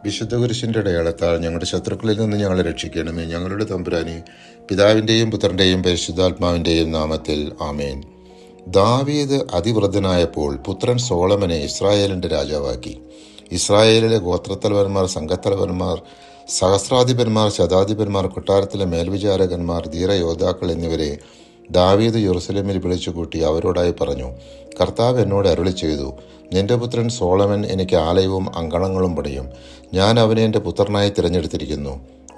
വിശുദ്ധ കുരിശിൻ്റെ അടയാളത്താൽ ഞങ്ങളുടെ ശത്രുക്കളിൽ നിന്ന് ഞങ്ങളെ രക്ഷിക്കണമേ. ഞങ്ങളുടെ തമ്പുരാനെ, പിതാവിൻ്റെയും പുത്രൻ്റെയും പരിശുദ്ധാത്മാവിൻ്റെയും നാമത്തിൽ ആമേൻ. ദാവീദ് അതിവൃദ്ധനായപ്പോൾ പുത്രൻ സോളമനെ ഇസ്രായേലിൻ്റെ രാജാവാക്കി. ഇസ്രായേലിലെ ഗോത്രത്തലവന്മാർ, സംഘത്തലവന്മാർ, സഹസ്രാധിപന്മാർ, ശതാധിപന്മാർ, കൊട്ടാരത്തിലെ മേൽവിചാരകന്മാർ, ധീരയോദ്ധാക്കൾ എന്നിവരെ ദാവീദ് യെരൂശലേമിൽ വിളിച്ചുകൂട്ടി അവരോടായി പറഞ്ഞു: കർത്താവ് എന്നോട് അരുളി ചെയ്തു, നിന്റെ പുത്രൻ സോളമൻ എനിക്ക് ആലയവും അങ്കണങ്ങളും പണിയും. ഞാൻ അവനെ എൻ്റെ പുത്രനായി തിരഞ്ഞെടുത്തിരിക്കുന്നു.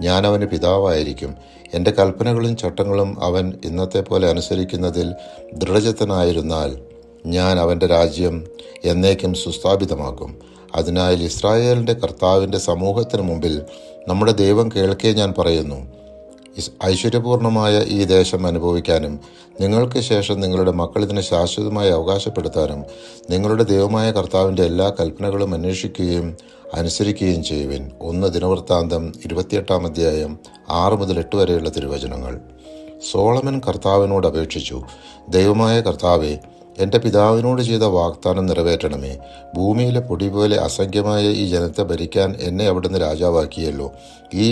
ഞാൻ അവന് പിതാവായിരിക്കും. എൻ്റെ കൽപ്പനകളും ചട്ടങ്ങളും അവൻ ഇന്നത്തെ പോലെ അനുസരിക്കുന്നതിൽ ദൃഢചിത്തനായിരുന്നാൽ ഞാൻ അവൻ്റെ രാജ്യം എന്നേക്കും സുസ്ഥാപിതമാക്കും. അതിനാൽ ഇസ്രായേലിൻ്റെ കർത്താവിൻ്റെ സമൂഹത്തിന് മുമ്പിൽ നമ്മുടെ ദൈവം കേൾക്കെ ഞാൻ പറയുന്നു: ഐശ്വര്യപൂർണമായ ഈ ദേശം അനുഭവിക്കാനും നിങ്ങൾക്ക് ശേഷം നിങ്ങളുടെ മക്കൾ ഇതിനെ ശാശ്വതമായി അവകാശപ്പെടുത്താനും നിങ്ങളുടെ ദൈവമായ കർത്താവിൻ്റെ എല്ലാ കൽപ്പനകളും അന്വേഷിക്കുകയും അനുസരിക്കുകയും ചെയ്യുവിൻ. 1 ദിനവൃത്താന്തം 28-ാം അധ്യായം 6 മുതൽ 8 വരെയുള്ള തിരുവചനങ്ങൾ. സോളമൻ കർത്താവിനോട് അപേക്ഷിച്ചു: ദൈവമായ കർത്താവേ, എൻ്റെ പിതാവിനോട് ചെയ്ത വാഗ്ദാനം നിറവേറ്റണമേ. ഭൂമിയിലെ പൊടി പോലെ അസംഖ്യമായ ഈ ജനത്തെ ഭരിക്കാൻ എന്നെ അവിടുന്ന് രാജാവാക്കിയല്ലോ. ഈ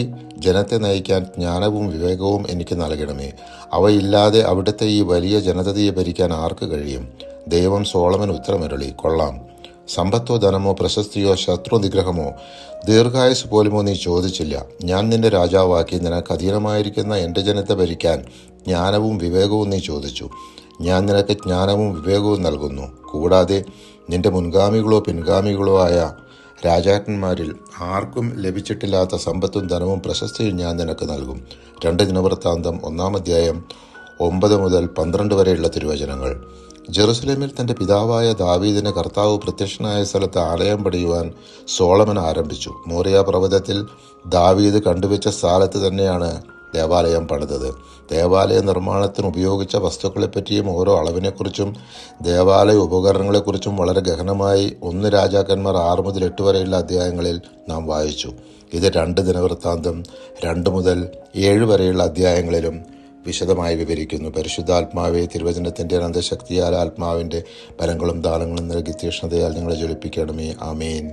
ജനത്തെ നയിക്കാൻ ജ്ഞാനവും വിവേകവും എനിക്ക് നൽകണമേ. അവയില്ലാതെ അവിടുത്തെ ഈ വലിയ ജനതയെ ഭരിക്കാൻ ആർക്ക് കഴിയും? ദൈവം സോളമൻ ഉത്തരമരുളി: കൊള്ളാം. സമ്പത്തോ ധനമോ പ്രശസ്തിയോ ശത്രു നിഗ്രഹമോ ദീർഘായുസ് പോലുമോ നീ ചോദിച്ചില്ല. ഞാൻ നിന്റെ രാജാവാക്കി നിനക്ക് അധീനമായിരിക്കുന്ന എൻ്റെ ജനത്തെ ഭരിക്കാൻ ജ്ഞാനവും വിവേകവും നീ ചോദിച്ചു. ഞാൻ നിനക്ക് ജ്ഞാനവും വിവേകവും നൽകുന്നു. കൂടാതെ നിന്റെ മുൻഗാമികളോ പിൻഗാമികളോ ആയ രാജാക്കന്മാരിൽ ആർക്കും ലഭിച്ചിട്ടില്ലാത്ത സമ്പത്തും ധനവും പ്രശസ്തിയും ഞാൻ നിനക്ക് നൽകും. 2 ദിനവൃത്താന്തം 1-ാം അധ്യായം 9 മുതൽ 12 വരെയുള്ള തിരുവചനങ്ങൾ. ജെറുസലേമിൽ തൻ്റെ പിതാവായ ദാവീദിന് കർത്താവ് പ്രത്യക്ഷനായ സ്ഥലത്ത് ആലയം പണിയുവാൻ സോളമൻ ആരംഭിച്ചു. മോറിയ പർവ്വതത്തിൽ ദാവീദ് കണ്ടുവച്ച സ്ഥലത്ത് തന്നെയാണ് ദേവാലയം പണിതത്. ദേവാലയ നിർമ്മാണത്തിന് ഉപയോഗിച്ച വസ്തുക്കളെപ്പറ്റിയും ഓരോ അളവിനെക്കുറിച്ചും ദേവാലയ ഉപകരണങ്ങളെക്കുറിച്ചും വളരെ ഗഹനമായി 1 രാജാക്കന്മാർ 6 മുതൽ 8 വരെയുള്ള അധ്യായങ്ങളിൽ നാം വായിച്ചു. ഇത് 2 ദിനവൃത്താന്തം 2 മുതൽ 7 വരെയുള്ള അധ്യായങ്ങളിലും വിശദമായി വിവരിക്കുന്നു. പരിശുദ്ധാത്മാവെ, തിരുവചനത്തിൻ്റെ അനന്തശക്തിയാൽ ആത്മാവിൻ്റെ ബലങ്ങളും ദാനങ്ങളും നൽകി തീക്ഷ്ണതയാൽ നിങ്ങളെ ജ്വലിപ്പിക്കണമേ. ആമേൻ.